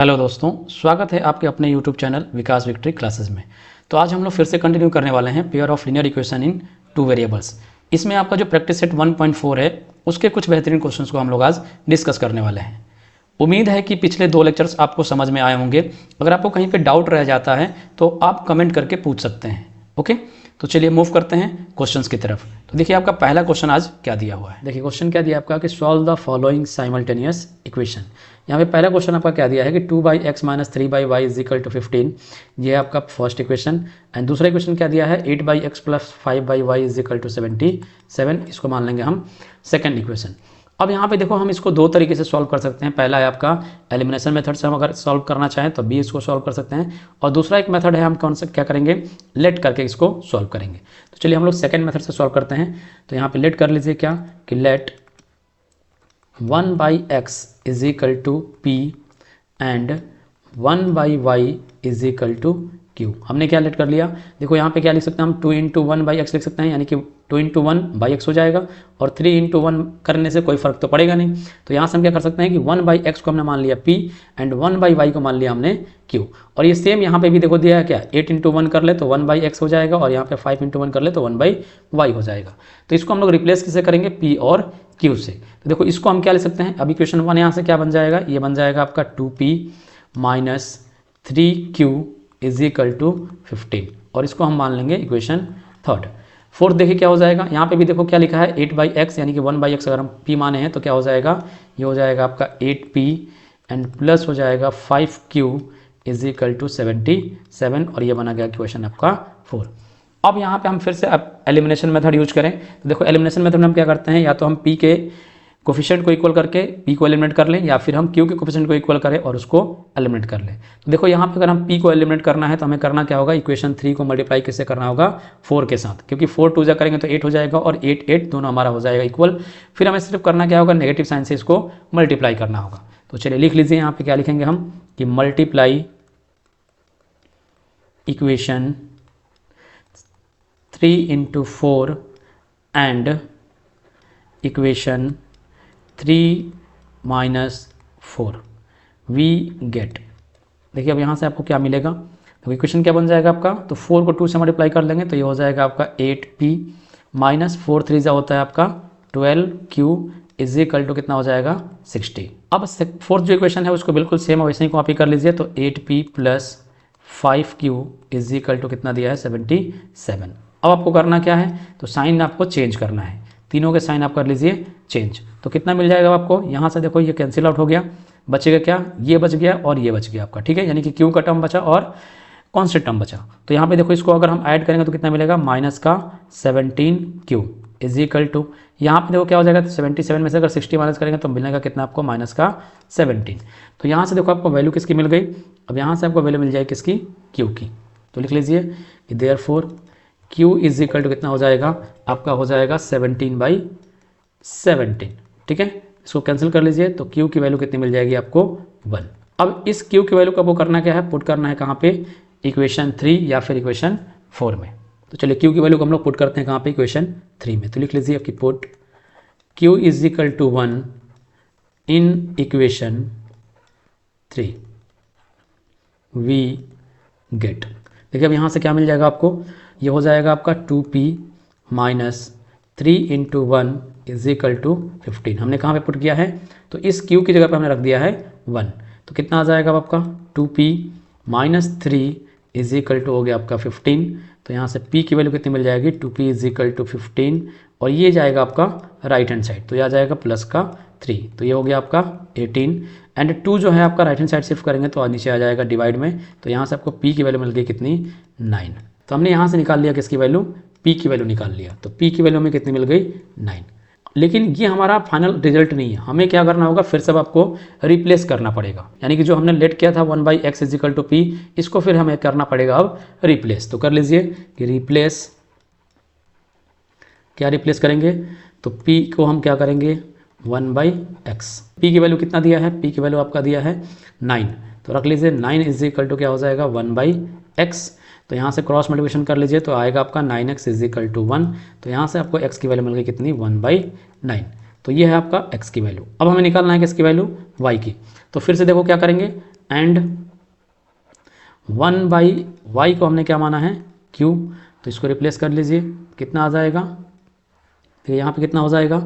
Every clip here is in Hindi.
हेलो दोस्तों, स्वागत है आपके अपने यूट्यूब चैनल विकास विक्ट्री क्लासेस में। तो आज हम लोग फिर से कंटिन्यू करने वाले हैं pair of linear equation in two variables. इसमें आपका जो प्रैक्टिस सेट 1.4 है उसके कुछ बेहतरीन क्वेश्चंस को हम लोग आज डिस्कस करने वाले हैं। उम्मीद है कि पिछले 2 लेक्चर्स आपको समझ में आए होंगे। अगर आपको कहीं पे डाउट रह जाता है तो आप कमेंट करके पूछ सकते हैं। ओके, तो चलिए मूव करते हैं क्वेश्चंस की तरफ। तो देखिए आपका पहला क्वेश्चन आज क्या दिया हुआ है। देखिए क्वेश्चन क्या दिया आपका कि solve the following simultaneous equation. यहाँ पे पहला क्वेश्चन आपका क्या दिया है कि 2/x - 3/y = 15। ये है आपका फर्स्ट इक्वेशन। एंड दूसरा इक्वेशन क्या दिया है 8/x + 5/y = 77। इसको मान लेंगे हम सेकेंड इक्वेशन। अब यहाँ पे देखो हम इसको दो तरीके से सॉल्व कर सकते हैं। पहला है आपका एलिमिनेशन मेथड से हम अगर सॉल्व करना चाहें तो भी इसको सॉल्व कर सकते हैं, और दूसरा एक मेथड है हम कौन सा क्या करेंगे, लेट करके इसको सॉल्व करेंगे। तो चलिए हम लोग सेकेंड मेथड से सॉल्व करते हैं। तो यहाँ पे लेट कर लीजिए क्या कि late 1/x = p and 1/y = q। हमने क्या लेट कर लिया, देखो यहाँ पे क्या लिख सकते हैं हम 2 × 1/x लिख सकते हैं, यानी कि 2 × 1/x हो जाएगा, और 3 × 1 करने से कोई फर्क तो पड़ेगा नहीं। तो यहाँ से हम क्या कर सकते हैं कि 1/x को हमने मान लिया p एंड 1/y को मान लिया हमने q। और ये सेम यहाँ पे भी देखो दिया है क्या 8 × 1 कर ले तो 1/x हो जाएगा, और यहाँ पे 5 × 1 कर ले तो 1/y हो जाएगा। तो इसको हम लोग रिप्लेस किससे करेंगे, p और q से। तो देखो इसको हम क्या ले सकते हैं, अब इक्वेशन 1 यहाँ से क्या बन जाएगा, ये बन जाएगा आपका 2p - 3q = 15, और इसको हम मान लेंगे इक्वेशन थर्ड। फोर्थ देखिए क्या हो जाएगा, यहाँ पे भी देखो क्या लिखा है 8/x यानी कि 1/x अगर हम p माने हैं तो क्या हो जाएगा, ये हो जाएगा आपका 8p एंड प्लस हो जाएगा 5q = 77, और ये बना गया इक्वेशन आपका 4। अब यहाँ पे हम फिर से अब एलिमिनेशन मेथड यूज करें। तो देखो एलिमिनेशन मेथड में हम क्या करते हैं, या तो हम p के कोफिशिएंट को इक्वल करके p को एलिमिनेट कर लें, या फिर हम q के कोफिशिएंट को इक्वल करें और उसको एलिमिनेट कर लें। तो देखो यहाँ पे अगर हम p को एलिमिनेट करना है तो हमें करना क्या होगा, इक्वेशन 3 को मल्टीप्लाई किससे करना होगा, 4 के साथ, क्योंकि 4 2 जा करेंगे तो 8 हो जाएगा, और 8 8 दोनों हमारा हो जाएगा इक्वल। फिर हमें सिर्फ करना क्या होगा, नेगेटिव साइन से इसको मल्टीप्लाई करना होगा। तो चलिए लिख लीजिए यहाँ पे क्या लिखेंगे हम कि multiply equation 3 × 4 and equation 3 - 4 we get. देखिए अब यहाँ से आपको क्या मिलेगा, तो इक्वेशन क्या बन जाएगा आपका, तो 4 को 2 से मल्टीप्लाई कर लेंगे तो ये हो जाएगा आपका 8p - 4 3 होता है आपका 12q = कितना हो जाएगा 60। अब फोर्थ जो इक्वेशन है उसको बिल्कुल सेम वैसे ही कॉपी कर लीजिए। तो 8p + 5q = कितना दिया है 77। अब आपको करना क्या है, तो साइन आपको चेंज करना है, तीनों के साइन आप कर लीजिए चेंज। तो कितना मिल जाएगा आपको, यहाँ से देखो ये कैंसिल आउट हो गया, बचेगा क्या, ये बच गया और ये बच गया आपका, ठीक है, यानी कि q का टर्म बचा और कॉन्स्टेंट टर्म बचा। तो यहाँ पे देखो इसको अगर हम ऐड करेंगे तो कितना मिलेगा, -17q = यहाँ पे देखो क्या हो जाएगा, तो 77 में से अगर 60 माइनस करेंगे तो मिलेगा कितना आपको -17। तो यहाँ से देखो आपको वैल्यू किसकी मिल गई, अब यहाँ से आपको वैल्यू मिल जाएगी किसकी, q की। तो लिख लीजिए कि देयरफॉर q = कितना हो जाएगा आपका, हो जाएगा 17/17, ठीक है। इसको कैंसिल कर लीजिए तो q की वैल्यू कितनी मिल जाएगी आपको 1। अब इस q की वैल्यू को आपको करना क्या है, पुट करना है कहाँ पे, इक्वेशन 3 या फिर इक्वेशन 4 में। तो चलिए q की वैल्यू को हम लोग पुट करते हैं कहाँ पे, इक्वेशन 3 में। तो लिख लीजिए कि put q = 1 in equation 3 we get. देखिए अब यहाँ से क्या मिल जाएगा आपको, ये हो जाएगा आपका 2p - 3 × 1 = 15। हमने कहाँ पे पुट किया है, तो इस q की जगह पे हमने रख दिया है 1। तो कितना आ जाएगा आपका 2p - 3 = हो गया आपका 15। तो यहाँ से p की वैल्यू कितनी मिल जाएगी, 2p = 15, और ये जाएगा आपका राइट हैंड साइड, तो ये आ जाएगा प्लस का 3, तो ये हो गया आपका 18 एंड 2 जो है आपका राइट हैंड साइड शिफ्ट करेंगे तो नीचे आ जाएगा डिवाइड में। तो यहाँ से आपको p की वैल्यू मिल गई कितनी 9। तो हमने यहाँ से निकाल लिया किसकी वैल्यू, p की वैल्यू निकाल लिया, तो p की वैल्यू में कितनी मिल गई 9। लेकिन ये हमारा फाइनल रिजल्ट नहीं है, हमें क्या करना होगा, फिर से आपको रिप्लेस करना पड़ेगा, यानी कि जो हमने लेट किया था 1/x = p, इसको फिर हमें करना पड़ेगा अब रिप्लेस। तो कर लीजिए कि रिप्लेस, क्या रिप्लेस करेंगे, तो p को हम क्या करेंगे 1/x। p की वैल्यू कितना दिया है, p की वैल्यू आपका दिया है 9, तो रख लीजिए 9 = क्या हो जाएगा 1/x। तो यहाँ से क्रॉस मल्टीप्लिकेशन कर लीजिए तो आएगा आपका 9x = 1। तो यहाँ से आपको x की वैल्यू मिल गई कितनी 1/9। तो ये है आपका x की वैल्यू। अब हमें निकालना है किसकी वैल्यू, y की। तो फिर से देखो क्या करेंगे, एंड 1 बाई वाई को हमने क्या माना है क्यू, तो इसको रिप्लेस कर लीजिए, कितना आ जाएगा, तो यहाँ पे कितना हो जाएगा,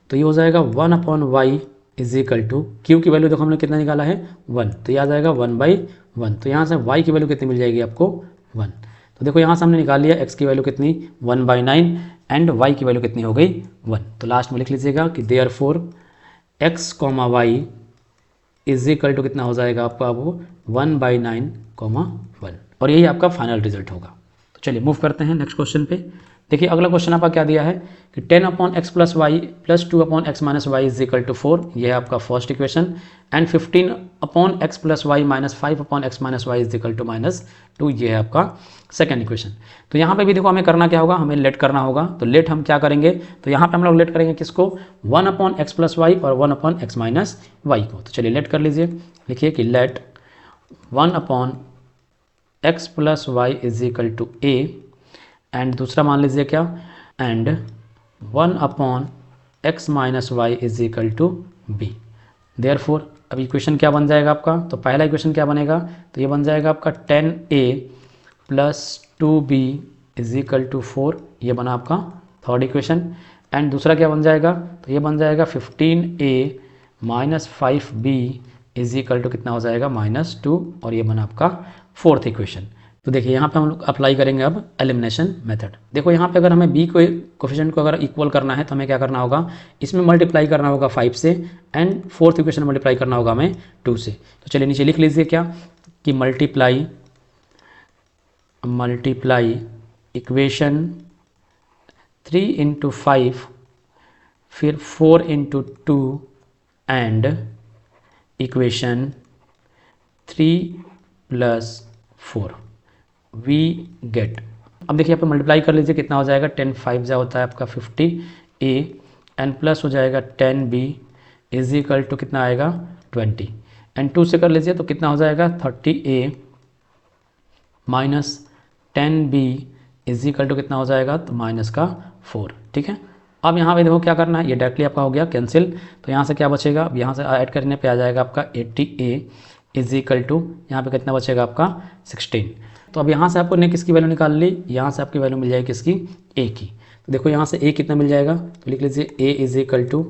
तो ये हो जाएगा 1 upon y is equal to q की वैल्यू देखो हमने कितना निकाला है 1, तो ये आ जाएगा 1/1। तो यहाँ से वाई की वैल्यू कितनी मिल जाएगी आपको 1। तो देखो यहाँ से हमने निकाल लिया एक्स की वैल्यू कितनी 1/9 एंड वाई की वैल्यू कितनी हो गई 1। तो लास्ट में लिख लीजिएगा कि therefore x comma y is equal to कितना हो जाएगा आपका वो 1/9, 1। और यही आपका फाइनल रिजल्ट होगा। तो चलिए मूव करते हैं नेक्स्ट क्वेश्चन पे। देखिए अगला क्वेश्चन आपका क्या दिया है कि 10 upon x plus y plus 2 upon x minus y is equal to 4, ये है आपका first equation. And 15 upon x plus y माइनस 5 upon x minus y is equal to -2, ये है आपका सेकंड इक्वेशन। तो यहाँ पे भी देखो हमें करना क्या होगा, हमें लेट करना होगा। तो लेट हम क्या करेंगे, तो यहाँ पे हम लोग लेट करेंगे किसको 1 अपॉन एक्स प्लस वाई और 1 अपॉन एक्स माइनस वाई को। तो चलिए लेट कर लीजिए, लिखिए कि let 1 upon x plus y is equal to a, and दूसरा मान लीजिए क्या, and 1 upon x minus y is equal to b. Therefore अब इक्वेशन क्या बन जाएगा आपका, तो पहला इक्वेशन क्या बनेगा, तो ये बन जाएगा आपका 10a plus 2b is equal to 4, ये बना आपका थर्ड इक्वेशन। एंड दूसरा क्या बन जाएगा, तो ये बन जाएगा 15a minus 5b is equal to कितना हो जाएगा -2, और ये बना आपका फोर्थ इक्वेशन। तो देखिए यहाँ पे हम लोग अप्लाई करेंगे अब एलिमिनेशन मेथड। देखो यहाँ पे अगर हमें b को कोफिशिएंट को अगर इक्वल करना है तो हमें क्या करना होगा, इसमें मल्टीप्लाई करना होगा 5 से, एंड फोर्थ इक्वेशन मल्टीप्लाई करना होगा हमें 2 से। तो चलिए नीचे लिख लीजिए क्या कि मल्टीप्लाई इक्वेशन 3 इंटू 5 फिर 4 into 2 and equation 3 plus 4 we get. अब देखिए यहाँ पे मल्टीप्लाई कर लीजिए, कितना हो जाएगा 10 5 जा होता है आपका 50a एंड प्लस हो जाएगा 10b इज इक्वल टू कितना आएगा 20, एंड 2 से कर लीजिए तो कितना हो जाएगा 30a minus 10b is equal to कितना हो जाएगा, तो -4। ठीक है, अब यहाँ पे देखो क्या करना है, ये डायरेक्टली आपका हो गया कैंसिल। तो यहाँ से क्या बचेगा, अब यहाँ से ऐड करने पे आ जाएगा आपका 80a इज इक्वल टू यहाँ पे कितना बचेगा आपका 16। तो अब यहाँ से आपको ने किसकी वैल्यू निकाल ली, यहाँ से आपकी वैल्यू मिल जाएगी किसकी a की। तो देखो यहाँ से a कितना मिल जाएगा, तो लिख लीजिए a is equal to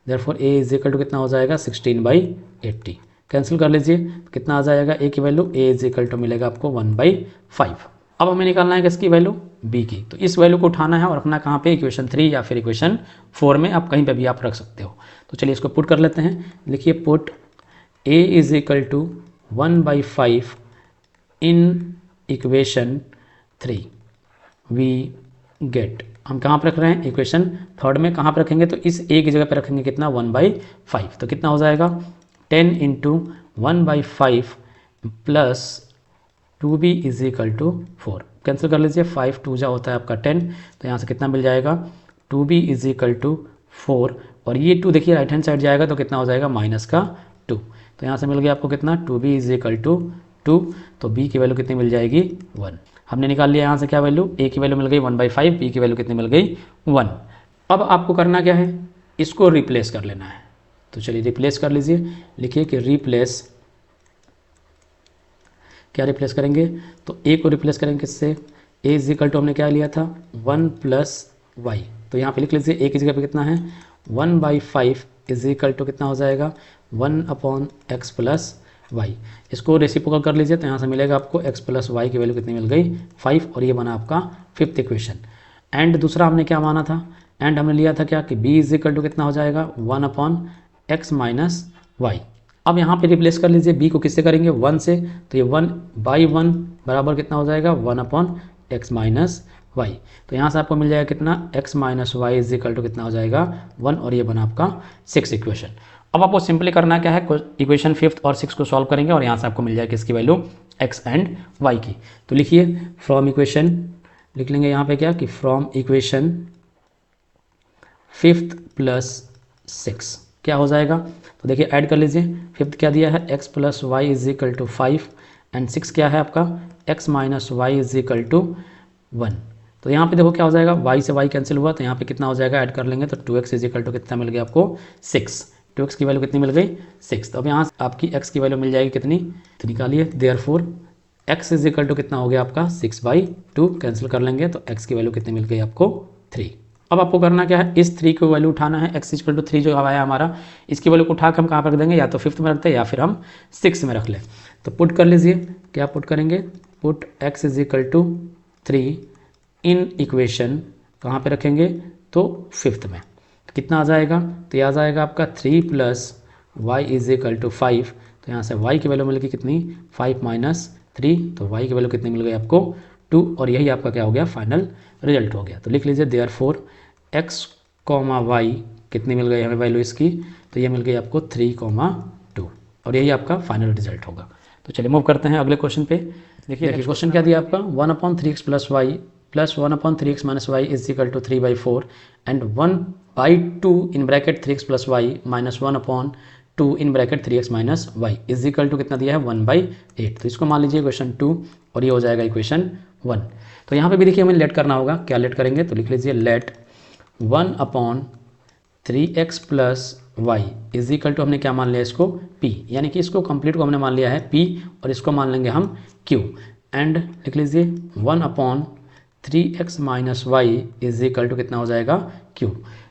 therefore a is equal to कितना हो जाएगा 16/80। कैंसिल कर लीजिए तो कितना आ जाएगा a की value, a is equal to मिलेगा आपको 1/5। अब हमें निकालना है किसकी वैल्यू b की। तो इस वैल्यू को उठाना है और रखना कहाँ पे, इक्वेशन 3 या फिर इक्वेशन 4 में, आप कहीं पे भी आप रख सकते हो। तो चलिए इसको पुट कर लेते हैं, लिखिए put a is equal to 1/5 in equation 3 we get. हम कहाँ पर रख रहे हैं, इक्वेशन थर्ड में। कहाँ पर रखेंगे, तो इस a की जगह पर रखेंगे कितना 1/5। तो कितना हो जाएगा 10 into 1/5 plus 2b is equal to 4। Cancel कर लीजिए, 5 2 जा होता है आपका 10, तो यहाँ से कितना मिल जाएगा 2b इज इक्वल टू 4, और ये 2 देखिए राइट हैंड साइड जाएगा तो कितना हो जाएगा -2। तो यहाँ से मिल गया आपको कितना 2b इज इक्वल टू 2, तो b की वैल्यू कितनी मिल जाएगी 1। हमने निकाल लिया यहाँ से क्या वैल्यू, a की वैल्यू मिल गई 1/5, b की वैल्यू कितनी मिल गई 1। अब आपको करना क्या है, इसको रिप्लेस कर लेना है। तो चलिए रिप्लेस कर लीजिए, लिखिए कि रिप्लेस, क्या रिप्लेस करेंगे, तो a को रिप्लेस करेंगे किससे, a इज इक्वल टू हमने क्या लिया था 1 + y। तो यहाँ पे लिख लीजिए a की जगह पे कितना है 1/5 इज इक्वल टू कितना हो जाएगा 1/x प्लस y। इसको रेसिप्रोकल कर लीजिए तो यहाँ से मिलेगा आपको x प्लस वाई की वैल्यू कितनी मिल गई 5, और ये बना आपका फिफ्थ इक्वेशन। एंड दूसरा हमने क्या माना था, एंड हमने लिया था क्या कि b इज इक्वल टू कितना हो जाएगा 1/x माइनस वाई। अब यहाँ पे रिप्लेस कर लीजिए b को किससे करेंगे 1 से, तो ये 1/1 बराबर कितना हो जाएगा 1/x माइनस वाई। तो यहाँ से आपको मिल जाएगा कितना x minus y is equal to कितना हो जाएगा 1, और ये बना आपका 6 इक्वेशन। अब आपको सिंपली करना क्या है, इक्वेशन 5 और 6 को सॉल्व करेंगे और यहाँ से आपको मिल जाएगी किसकी वैल्यू x एंड y की। तो लिखिए फ्रॉम इक्वेशन, लिख लेंगे यहाँ पे क्या कि फ्रॉम इक्वेशन 5 प्लस 6 क्या हो जाएगा, तो देखिए ऐड कर लीजिए। 5 क्या दिया है x plus y is equal to 5, and 6 क्या है आपका x minus y is equal to 1। तो यहाँ पे देखो क्या हो जाएगा, y से y कैंसिल हुआ तो यहाँ पे कितना हो जाएगा, ऐड कर लेंगे तो 2x इज इक्वल टू कितना मिल गया आपको 6। 2x की वैल्यू कितनी मिल गई 6। तो अब यहाँ आपकी x की वैल्यू मिल जाएगी कितनी, तो निकालिए। Therefore x is equal to कितना हो गया आपका 6/2, कैंसिल कर लेंगे तो x की वैल्यू कितनी मिल गई आपको 3। अब आपको करना क्या है, इस 3 की वैल्यू उठाना है। x इक्वल टू 3 जो आया हमारा, इसकी वैल्यू को उठा के हम कहाँ पर रख देंगे, या तो 5th में रखते हैं या फिर हम 6 में रख लें। तो पुट कर लीजिए, क्या पुट करेंगे, put x is equal to 3 in equation, कहाँ पे रखेंगे, तो 5th में। तो कितना आ जाएगा, तो यह आ जाएगा आपका 3 + y इज इक्वल टू 5। तो यहाँ से y की वैल्यू मिल गई कितनी, 5 - 3, तो y की वैल्यू कितनी मिल गई आपको 2, और यही आपका क्या हो गया, फाइनल रिजल्ट हो गया। तो लिख लीजिए देयरफॉर x, y कितनी मिल गई हमें वैल्यू इसकी, तो ये मिल गई आपको 3, 2, और यही आपका फाइनल रिजल्ट होगा। तो चलिए मूव करते हैं अगले क्वेश्चन पे। देखिए क्वेश्चन क्या दिया आपका, 1/3x + y + 1/3x - y is equal to 3/4 and 1/2 in bracket 3x + y - 1/2 in bracket 3x - y is equal to कितना दिया है 1/8। तो इसको मान लीजिए इक्वेशन 2 और ये हो जाएगा इक्वेशन 1। तो यहाँ पे भी देखिए हमें लेट करना होगा, क्या लेट करेंगे, तो लिख लीजिए let 1/3x + y is equal to, हमने क्या मान लिया इसको p, यानी कि इसको कंप्लीट को हमने मान लिया है p और इसको मान लेंगे हम q, एंड लिख लीजिए 1/3x - y is equal to कितना हो जाएगा q।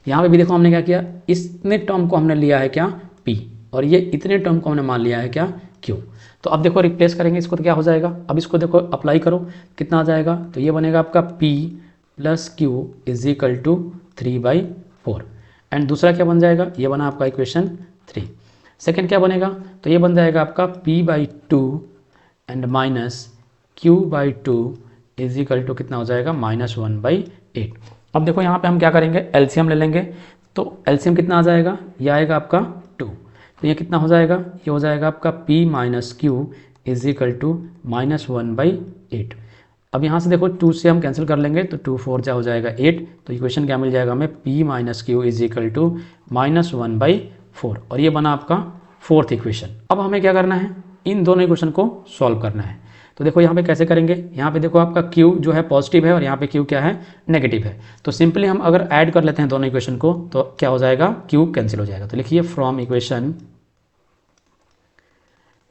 यहाँ पे भी देखो हमने क्या किया, इतने टर्म को हमने लिया है क्या p, और ये इतने टर्म को हमने मान लिया है क्या q। तो अब देखो रिप्लेस करेंगे इसको तो क्या हो जाएगा, अब इसको देखो अप्लाई करो, कितना आ जाएगा, तो ये बनेगा आपका p + q is equal to 3/4, and दूसरा क्या बन जाएगा, ये बना आपका इक्वेशन 3। सेकेंड क्या बनेगा, तो ये बन जाएगा आपका p/2 and -q/2 is equal to कितना हो जाएगा -1/8। अब देखो यहाँ पे हम क्या करेंगे, एलसीएम ले लेंगे। तो एलसीएम कितना आ जाएगा, ये आएगा आपका 2, तो ये कितना हो जाएगा, ये हो जाएगा आपका p - q is equal to -1/8। अब यहाँ से देखो 2 से हम कैंसिल कर लेंगे, तो 2 4 जा हो जाएगा 8, तो इक्वेशन क्या मिल जाएगा हमें, p - q is equal to -1/4, और ये बना आपका 4th इक्वेशन। अब हमें क्या करना है, इन दोनों इक्वेशन को सॉल्व करना है। तो देखो यहाँ पे कैसे करेंगे, यहाँ पे देखो आपका q जो है पॉजिटिव है और यहाँ पे q क्या है नेगेटिव है। तो सिंपली हम अगर ऐड कर लेते हैं दोनों इक्वेशन को, तो क्या हो जाएगा, q कैंसिल हो जाएगा। तो लिखिए फ्रॉम इक्वेशन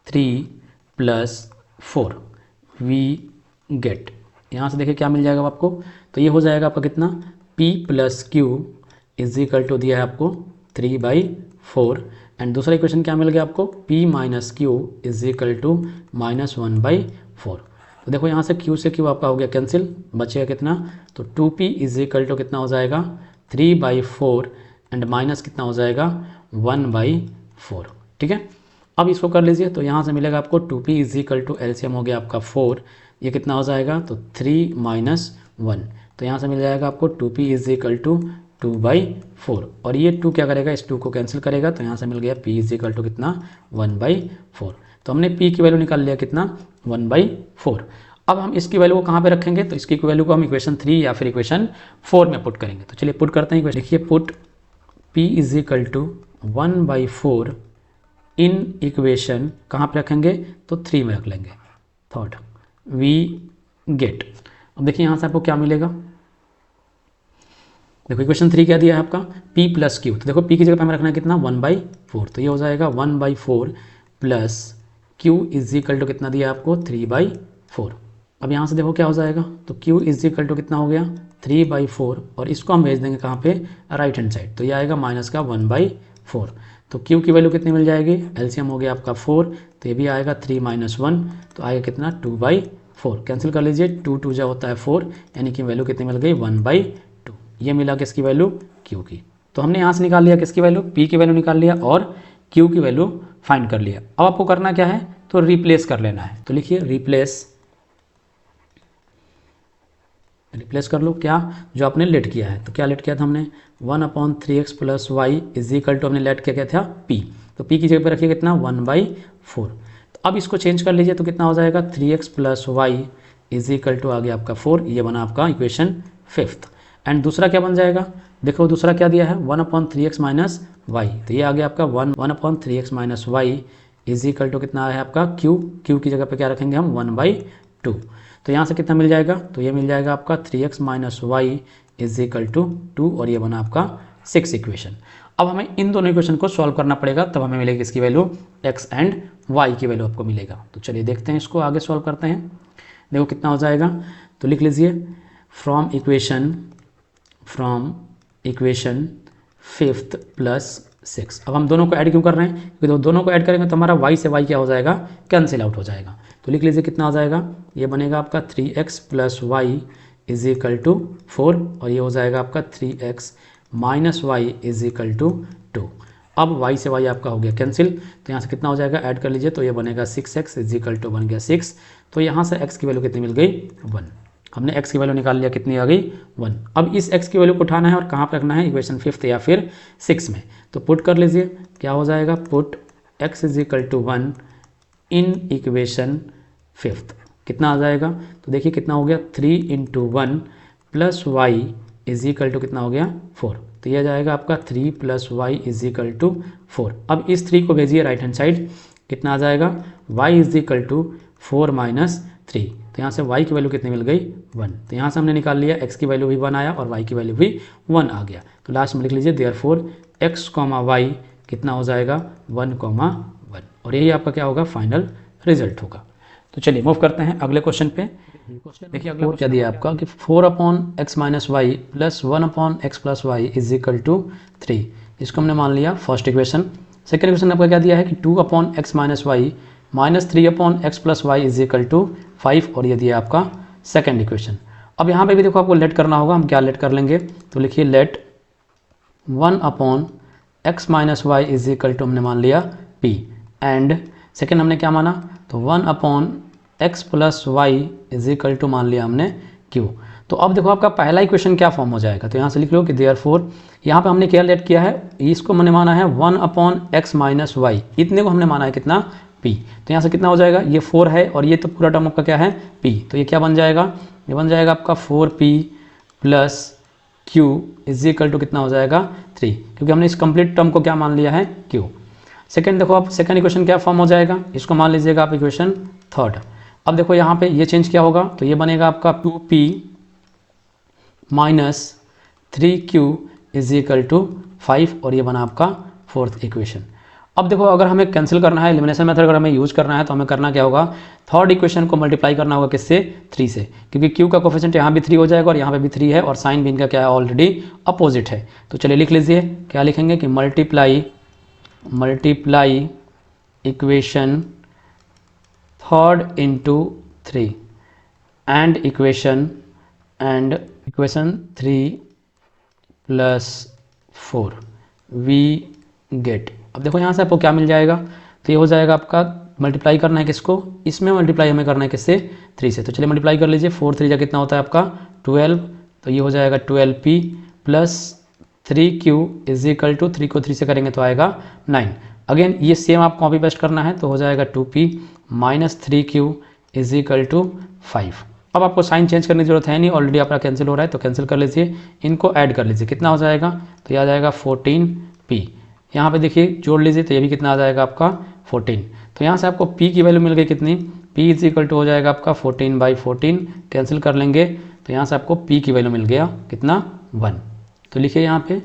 3 + 4 वी गेट, यहाँ से देखिए क्या मिल जाएगा आपको, तो ये हो जाएगा आपका कितना, p + q is equal to दिया है आपको 3/4, एंड दूसरा इक्वेशन क्या मिल गया आपको, p - q is equal to -1/4। तो देखो यहाँ से q से q आपका हो गया कैंसिल, बचेगा कितना, तो 2p इज इक्वल टू कितना हो जाएगा 3/4, एंड माइनस कितना हो जाएगा 1/4। ठीक है, अब इसको कर लीजिए, तो यहाँ से मिलेगा आपको 2p is equal to LCM हो गया आपका 4, ये कितना हो जाएगा, तो 3 - 1, तो यहाँ से मिल जाएगा आपको 2p इज इक्वल टू 2/4, और ये 2 क्या करेगा, इस 2 को कैंसिल करेगा, तो यहाँ से मिल गया p इज इक्वल टू कितना 1/4। तो हमने p की वैल्यू निकाल लिया कितना 1/4। अब हम इसकी वैल्यू को कहाँ पे रखेंगे, तो इसकी वैल्यू को हम इक्वेशन 3 या फिर इक्वेशन 4 में पुट करेंगे। तो चलिए पुट करते हैं, देखिए put p is equal to 1/4 in equation, कहाँ पे रखेंगे, तो 3 में रख लेंगे, थर्ड वी गेट। अब देखिए यहाँ से आपको क्या मिलेगा, देखो इक्वेशन 3 क्या दिया है आपका p + q, तो देखो p की जगह पे हमें रखना है कितना 1/4, तो ये हो जाएगा 1/4 + q इज इक्वल टू कितना दिया आपको 3/4। अब यहाँ से देखो क्या हो जाएगा, तो q इज इक्वल टू कितना हो गया 3/4, और इसको हम भेज देंगे कहाँ पे, राइट हैंड साइड, तो ये आएगा माइनस का 1/4। तो q की वैल्यू कितनी मिल जाएगी, एलसीएम हो गया आपका 4, तो ये भी आएगा 3 - 1, तो आएगा कितना 2/4, कैंसिल कर लीजिए, 2 2 जा होता है 4, यानी कि वैल्यू कितनी मिल गई 1/2। ये मिला किसकी वैल्यू, q की। तो हमने यहाँ से निकाल लिया किसकी वैल्यू, p की वैल्यू निकाल लिया और q की वैल्यू फाइंड कर लिया। अब आपको करना क्या है, तो रिप्लेस कर लेना है। तो लिखिए रिप्लेस कर लो, क्या जो आपने लेट किया है, तो क्या लेट किया था हमने 1/3x + y is equal to, हमने लेट क्या था p, तो p की जगह पे रखिए कितना 1/4। तो अब इसको चेंज कर लीजिए, तो कितना हो जाएगा 3x + y is equal to आ गया आपका 4, ये बना आपका इक्वेशन 5th। एंड दूसरा क्या बन जाएगा, देखो दूसरा क्या दिया है 1/3x - y, तो ये आ गया आपका 1/3x - y is equal to कितना है आपका q की जगह पे क्या रखेंगे हम 1/2। तो यहाँ से कितना मिल जाएगा, तो ये मिल जाएगा आपका 3x - y is equal to 2, और ये बना आपका 6th इक्वेशन। अब हमें इन दोनों इक्वेशन को सॉल्व करना पड़ेगा, तब हमें मिलेगी इसकी वैल्यू x एंड y की वैल्यू आपको मिलेगा। तो चलिए देखते हैं, इसको आगे सॉल्व करते हैं। देखो कितना हो जाएगा, तो लिख लीजिए फ्रॉम इक्वेशन 5th प्लस 6। अब हम दोनों को ऐड क्यों कर रहे हैं, क्योंकि दोनों को ऐड करेंगे तो हमारा y से y क्या हो जाएगा, कैंसिल आउट हो जाएगा। तो लिख लीजिए कितना हो जाएगा, ये बनेगा आपका 3x plus y is equal to 4 और ये हो जाएगा आपका 3x minus y is equal to 2। अब y से y आपका हो गया कैंसिल, तो यहाँ से कितना हो जाएगा, ऐड कर लीजिए, तो ये बनेगा 6x इज इक्वल टू बन गया 6। तो यहाँ से x की वैल्यू कितनी मिल गई, 1। हमने x की वैल्यू निकाल लिया, कितनी आ गई, 1। अब इस x की वैल्यू को उठाना है और कहाँ पर रखना है, इक्वेशन 5th या फिर 6 में। तो पुट कर लीजिए, क्या हो जाएगा, put x is equal to 1 in equation 5th। कितना आ जाएगा, तो देखिए कितना हो गया, 3 into 1 plus y is equal to कितना हो गया, 4। तो यह जाएगा आपका 3 plus y is equal to 4। अब इस 3 को भेजिए राइट हैंड साइड, कितना आ जाएगा, y is equal to 4 minus 3। तो यहाँ से y की वैल्यू कितनी मिल गई, 1। तो यहाँ से हमने निकाल लिया, x की वैल्यू भी 1 आया और y की वैल्यू भी 1 आ गया। तो लास्ट में लिख लीजिए देयरफॉर x, y कितना हो जाएगा, 1, 1। और यही आपका क्या होगा, फाइनल रिजल्ट होगा। तो चलिए मूव करते हैं अगले क्वेश्चन पे। देखिए अगला क्या दिया आपका कि 4/x minus y plus 1/x plus y is equal to 3। इसको हमने मान लिया फर्स्ट इक्वेशन। सेकेंड इक्वेशन आपका क्या दिया है कि 2/x minus y minus 3/x plus y is equal to 5 और ये दिया आपका सेकेंड इक्वेशन। अब यहाँ पे भी देखो आपको लेट करना होगा, हम क्या लेट कर लेंगे, तो लिखिए let 1/x minus y is equal to हमने मान लिया p एंड सेकेंड हमने क्या माना, तो 1/x plus y is equal to मान लिया हमने q। तो अब देखो आपका पहला इक्वेशन क्या फॉर्म हो जाएगा, तो यहाँ से लिख लो कि देयरफॉर यहाँ पे हमने क्या लेट किया है, इसको हमने माना है 1/x माइनस वाई, इतने को हमने माना है कितना, p। तो यहाँ से कितना हो जाएगा, ये 4 है और ये तो पूरा टर्म आपका क्या है, p। तो ये क्या बन जाएगा, ये बन जाएगा आपका 4p plus q is equal to कितना हो जाएगा 3, क्योंकि हमने इस कंप्लीट टर्म को क्या मान लिया है, q। सेकेंड देखो आप सेकेंड इक्वेशन क्या फॉर्म हो जाएगा, इसको मान लीजिएगा आप इक्वेशन थर्ड। अब देखो यहाँ पे ये चेंज क्या होगा, तो ये बनेगा आपका 2p minus 3q is equal to 5 और ये बना आपका फोर्थ इक्वेशन। अब देखो अगर हमें कैंसिल करना है, एलिमिनेशन मेथड अगर हमें यूज करना है तो हमें करना क्या होगा, थर्ड इक्वेशन को मल्टीप्लाई करना होगा किससे, 3 से, क्योंकि q का कोफिशिएंट यहाँ भी 3 हो जाएगा और यहाँ पे भी 3 है और साइन भी इनका क्या है, ऑलरेडी अपोजिट है। तो चलिए लिख लीजिए, क्या लिखेंगे कि multiply equation third into 3 and equation 3 plus 4 we get. अब देखो यहाँ से आपको क्या मिल जाएगा, तो ये हो जाएगा आपका मल्टीप्लाई करना है किसको, इसमें मल्टीप्लाई हमें करना है किससे, 3 से। तो चलिए मल्टीप्लाई कर लीजिए, 4 3 जा कितना होता है आपका 12, तो ये हो जाएगा 12p plus 3q is equal to 3 को 3 से करेंगे तो आएगा 9। अगेन ये सेम आप कॉपी पेस्ट करना है, तो हो जाएगा 2p minus 3q is equal to 5। अब आपको साइन चेंज करने की जरूरत है नहीं, ऑलरेडी आपका कैंसिल हो रहा है, तो कैंसिल कर लीजिए, इनको ऐड कर लीजिए, कितना हो जाएगा, तो यह आ जाएगा 14p। यहाँ पे देखिए जोड़ लीजिए, तो ये भी कितना आ जाएगा आपका 14। तो यहाँ से आपको p की वैल्यू मिल गई कितनी, p इज इक्वल टू हो जाएगा आपका 14/14, कैंसिल कर लेंगे तो यहाँ से आपको p की वैल्यू मिल गया कितना, 1। तो लिखिए यहाँ पे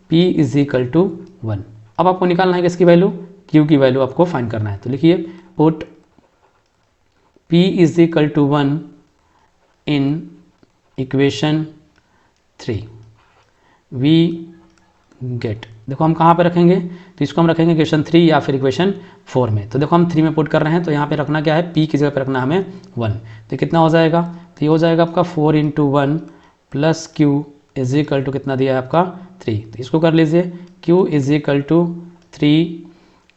p इज इक्वल टू 1। अब आपको निकालना है किसकी वैल्यू, q की वैल्यू आपको फाइंड करना है। तो लिखिए put p is equal to 1 in equation 3 we get. देखो हम कहाँ पे रखेंगे, तो इसको हम रखेंगे इक्वेशन 3 या फिर इक्वेशन 4 में। तो देखो हम 3 में पुट कर रहे हैं, तो यहाँ पे रखना क्या है, p की जगह पे रखना हमें 1। तो कितना हो जाएगा, तो ये हो जाएगा आपका 4 into 1 plus q is equal to कितना दिया है आपका 3। तो इसको कर लीजिए, q इज इक्वल टू 3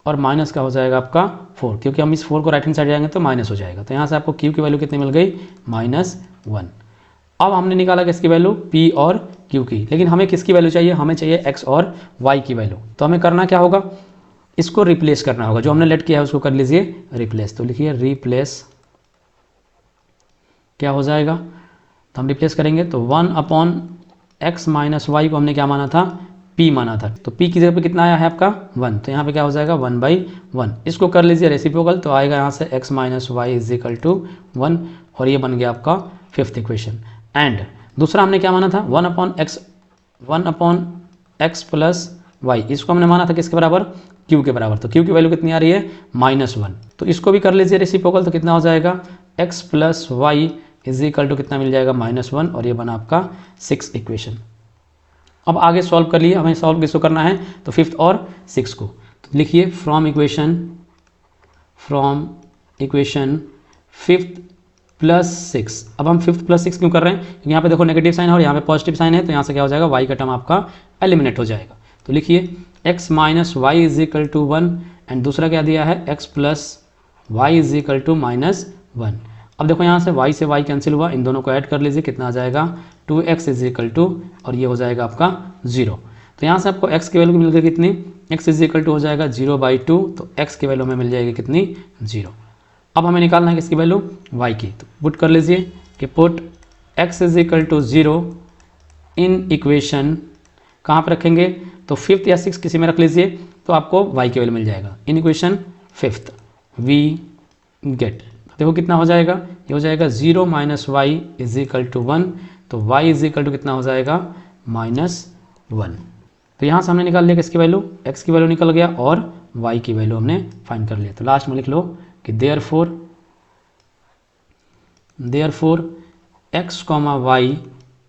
और माइनस का हो जाएगा आपका 4, क्योंकि हम इस 4 को राइट हैंड साइड जाएंगे तो माइनस हो जाएगा। तो यहाँ से आपको q की वैल्यू कितनी मिल गई, -1। अब हमने निकाला किसकी वैल्यू, p और q की, लेकिन हमें किसकी वैल्यू चाहिए, हमें चाहिए x और y की वैल्यू। तो हमें करना क्या होगा, इसको रिप्लेस करना होगा, जो हमने लेट किया है उसको कर लीजिए रिप्लेस। तो लिखिए रिप्लेस, क्या हो जाएगा, तो हम रिप्लेस करेंगे तो 1/x माइनस वाई को हमने क्या माना था, p माना था, तो p की जगह पे कितना आया है आपका 1। तो यहाँ पे क्या हो जाएगा 1/1। इसको कर लीजिए रेसिप्रोकल, तो आएगा यहाँ से x minus y is equal to 1 और ये बन गया आपका फिफ्थ इक्वेशन। एंड दूसरा हमने क्या माना था, 1/x प्लस वाई, इसको हमने माना था किसके बराबर, क्यू के बराबर। तो क्यू की वैल्यू कितनी आ रही है, -1। तो इसको भी कर लीजिए रेसिप्रोकल, तो कितना हो जाएगा, x plus y is equal to कितना मिल जाएगा, -1, और ये बना आपका 6th इक्वेशन। अब आगे सॉल्व कर लिए, हमें सॉल्व किसको करना है, तो 5th और 6th को। तो लिखिए फ्रॉम इक्वेशन 5th प्लस 6। अब हम 5th प्लस 6 क्यों कर रहे हैं, क्योंकि यहाँ पे देखो नेगेटिव साइन है और यहाँ पे पॉजिटिव साइन है, तो यहाँ से क्या हो जाएगा, y का टर्म आपका एलिमिनेट हो जाएगा। तो लिखिए x minus y is equal to 1, and दूसरा क्या दिया है, x plus y is equal to -1। अब देखो यहाँ से y से y कैंसिल हुआ, इन दोनों को ऐड कर लीजिए, कितना आ जाएगा, 2x इज इक्वल टू, और ये हो जाएगा आपका 0। तो यहाँ से आपको x की वैल्यू मिल गई कितनी, x इज इक्वल टू हो जाएगा 0/2, तो x की वैल्यू हमें मिल जाएगी कितनी, 0। अब हमें निकालना है किसकी वैल्यू, y की। तो पुट कर लीजिए कि put x is equal to 0 in equation, कहाँ पर रखेंगे, तो 5th या 6th किसी में रख लीजिए, तो आपको y की वैल्यू मिल जाएगा। इन इक्वेशन 5th वी गेट, देखो कितना हो जाएगा, ये हो जाएगा 0 minus y is equal to 1, तो y इज इक्वल टू कितना हो जाएगा, -1। तो यहाँ से हमने निकाल लिया किसकी वैल्यू, x की वैल्यू निकल गया, और y की वैल्यू हमने फाइंड कर लिया। तो लास्ट में लिख लो कि देयरफॉर x, y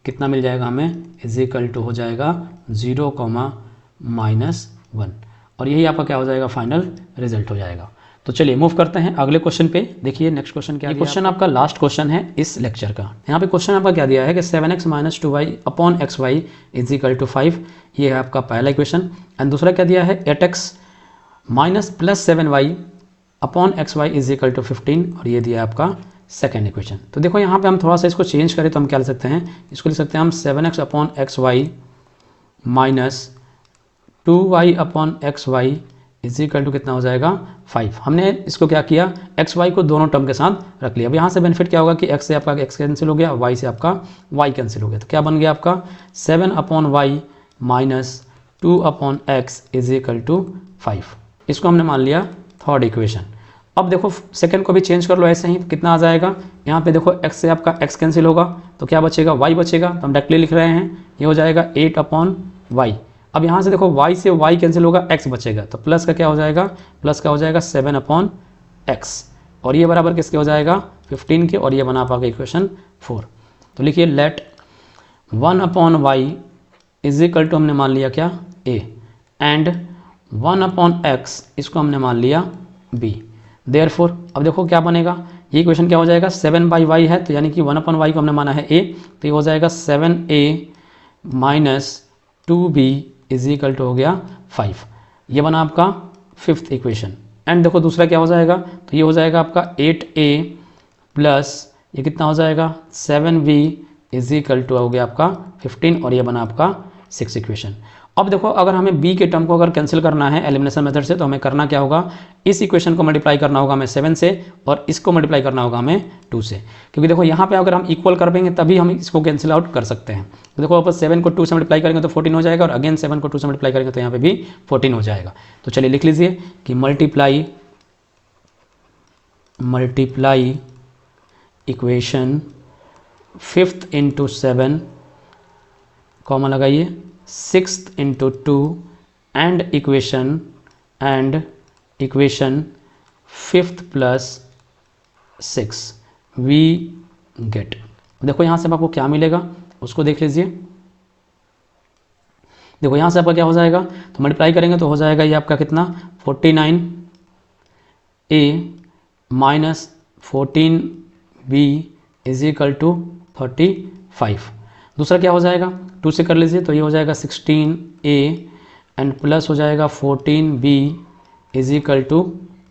कितना मिल जाएगा हमें, इज इक्वल टू हो जाएगा 0, -1, और यही आपका क्या हो जाएगा, फाइनल रिजल्ट हो जाएगा। तो चलिए मूव करते हैं अगले क्वेश्चन पे। देखिए नेक्स्ट क्वेश्चन क्या है, क्वेश्चन आपका लास्ट क्वेश्चन है इस लेक्चर का। यहाँ पे क्वेश्चन आपका क्या दिया है कि 7x minus 2y upon xy is equal to 5, ये है आपका पहला इक्वेशन। एंड दूसरा क्या दिया है, 8x minus plus 7y upon xy is equal to 15, और ये दिया है आपका सेकेंड इक्वेशन। तो देखो यहाँ पे हम थोड़ा सा इसको चेंज करें तो हम क्या लिख सकते हैं, इसको लिख सकते हैं हम 7x upon xy minus 2y upon xy is equal to कितना हो जाएगा, 5। हमने इसको क्या किया, xy को दोनों टर्म के साथ रख लिया। अब यहाँ से बेनिफिट क्या होगा कि x से आपका x कैंसिल हो गया, y से आपका y कैंसिल हो गया, तो क्या बन गया आपका 7 upon y minus 2 upon x is equal to 5। इसको हमने मान लिया थर्ड इक्वेशन। अब देखो सेकंड को भी चेंज कर लो ऐसे ही, तो कितना आ जाएगा, यहाँ पे देखो x से आपका x कैंसिल होगा, तो क्या बचेगा, y बचेगा, तो हम डायरेक्टली लिख रहे हैं, ये हो जाएगा 8 अपॉन वाई। अब यहाँ से देखो y से y कैंसिल होगा, x बचेगा, तो प्लस का क्या हो जाएगा, प्लस का हो जाएगा 7 अपॉन x, और ये बराबर किसके हो जाएगा, 15 के, और ये बना पाएगा इक्वेशन 4। तो लिखिए let 1 upon y is equal to हमने मान लिया क्या, a, एंड 1 अपॉन x इसको हमने मान लिया b। देयरफॉर अब देखो क्या बनेगा, ये इक्वेशन क्या हो जाएगा, 7/y है, तो यानी कि 1 अपॉन y को हमने माना है a, तो ये हो जाएगा 7a minus 2b is equal to हो गया 5। ये बना आपका 5th इक्वेशन। एंड देखो दूसरा क्या हो जाएगा, तो ये हो जाएगा आपका 8a प्लस ये कितना हो जाएगा 7b इज इक्वल टू हो गया आपका 15, और ये बना आपका 6th इक्वेशन। अब देखो अगर हमें b के टर्म को अगर कैंसिल करना है एलिमिनेशन मेथड से, तो हमें करना क्या होगा, इस इक्वेशन को मल्टीप्लाई करना होगा हमें 7 से, और इसको मल्टीप्लाई करना होगा हमें 2 से, क्योंकि देखो यहाँ पे अगर हम इक्वल कर देंगे तभी हम इसको कैंसिल आउट कर सकते हैं। तो देखो वापस 7 को 2 से मल्टीप्लाई करेंगे तो 14 हो जाएगा, और अगेन 7 को 2 से मल्टीप्लाई करेंगे तो यहाँ पे भी 14 हो जाएगा। तो चलिए लिख लीजिए कि multiply equation 5th into 7, comma लगाइए 6th into 2, and equation 5th plus 6 we get. देखो यहाँ से आपको क्या मिलेगा उसको देख लीजिए। देखो यहाँ से आपका क्या हो जाएगा, तो मल्टीप्लाई करेंगे तो हो जाएगा ये आपका कितना 49a minus 14b is equal to 35। दूसरा क्या हो जाएगा, 2 से कर लीजिए, तो ये हो जाएगा 16a एंड प्लस हो जाएगा 14b is equal to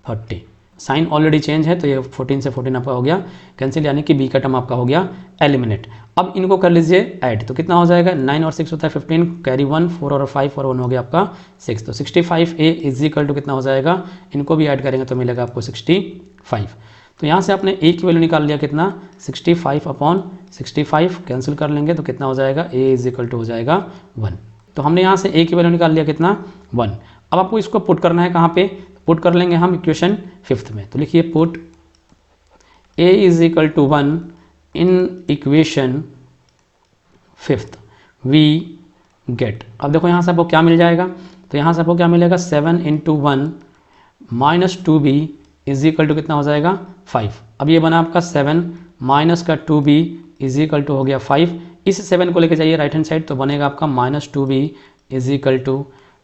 30। Sign already change है, तो ये 14 से 14 आपका हो गया कैंसिल, यानी कि b का टर्म आपका हो गया एलिमिनेट। अब इनको कर लीजिए ऐड, तो कितना हो जाएगा, 9 और 6 होता है 15, कैरी 1, 4 और 5 और 1 हो गया आपका 6, तो 65a इज इक्वल टू कितना हो जाएगा, इनको भी ऐड करेंगे तो मिलेगा आपको 65। तो यहाँ से आपने a की वैल्यू निकाल लिया कितना, 65 अपॉन 65 कैंसिल कर लेंगे तो कितना हो जाएगा, a इज इक्वल टू हो जाएगा 1। तो हमने यहाँ से a की वैल्यू निकाल लिया कितना 1। अब आपको इसको पुट करना है कहाँ पे, पुट कर लेंगे हम इक्वेशन 5th में। तो लिखिए put a is equal to 1 in equation 5th we get. अब देखो यहाँ से आपको क्या मिल जाएगा, तो यहाँ से आपको क्या मिलेगा 7 into 1 minus 2b is equal to कितना हो जाएगा 5। अब ये बना आपका 7 माइनस का 2b इज इक्वल टू हो गया 5। इस 7 को लेके जाइए राइट हैंड साइड तो बनेगा आपका minus 2b is equal to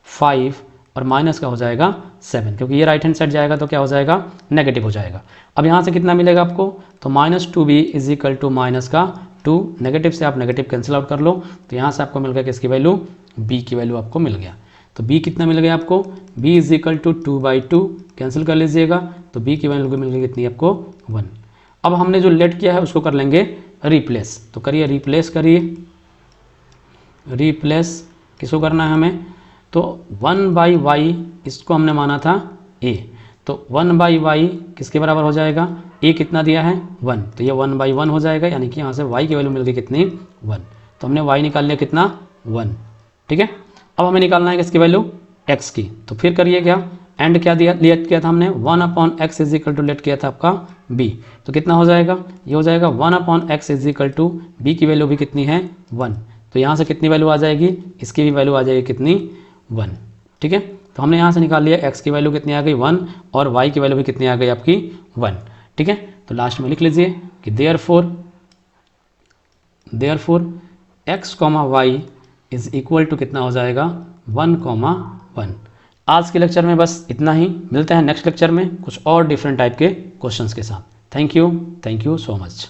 5 और माइनस का हो जाएगा 7, क्योंकि ये राइट हैंड साइड जाएगा तो क्या हो जाएगा नेगेटिव हो जाएगा। अब यहाँ से कितना मिलेगा आपको, तो minus 2b is equal to minus का 2, नेगेटिव से आप नेगेटिव कैंसिल आउट कर लो तो यहाँ से आपको मिल गया किसकी वैल्यू, b की वैल्यू आपको मिल गया। तो b कितना मिल गया आपको, b is equal to 2/2 cancel कर लीजिएगा तो b की वैल्यू मिल गई कितनी आपको 1। अब हमने जो लेट किया है उसको कर लेंगे रिप्लेस, तो करिए रिप्लेस करिए, रिप्लेस किसको करना है हमें, तो 1/y इसको हमने माना था a, तो 1/y किसके बराबर हो जाएगा, a कितना दिया है 1, तो ये 1/1 हो जाएगा, यानी कि यहाँ से y की वैल्यू मिल गई कितनी 1। तो हमने y निकाल लिया कितना 1, ठीक है। अब हमें निकालना है किसकी वैल्यू x की, तो फिर करिए क्या, एंड क्या दिया लेट किया था हमने 1/x is equal to late किया था आपका b, तो कितना हो जाएगा, ये हो जाएगा 1/x is equal to b की वैल्यू भी कितनी है 1, तो यहाँ से कितनी वैल्यू आ जाएगी, इसकी भी वैल्यू आ जाएगी कितनी 1, ठीक है। तो हमने यहाँ से निकाल लिया x की वैल्यू कितनी आ गई 1 और y की वैल्यू भी कितनी आ गई आपकी 1, ठीक है। तो लास्ट में लिख लीजिए कि therefore x, y is equal to कितना हो जाएगा 1,1। आज के लेक्चर में बस इतना ही, मिलते हैं नेक्स्ट लेक्चर में कुछ और डिफरेंट टाइप के क्वेश्चंस के साथ। Thank you so much.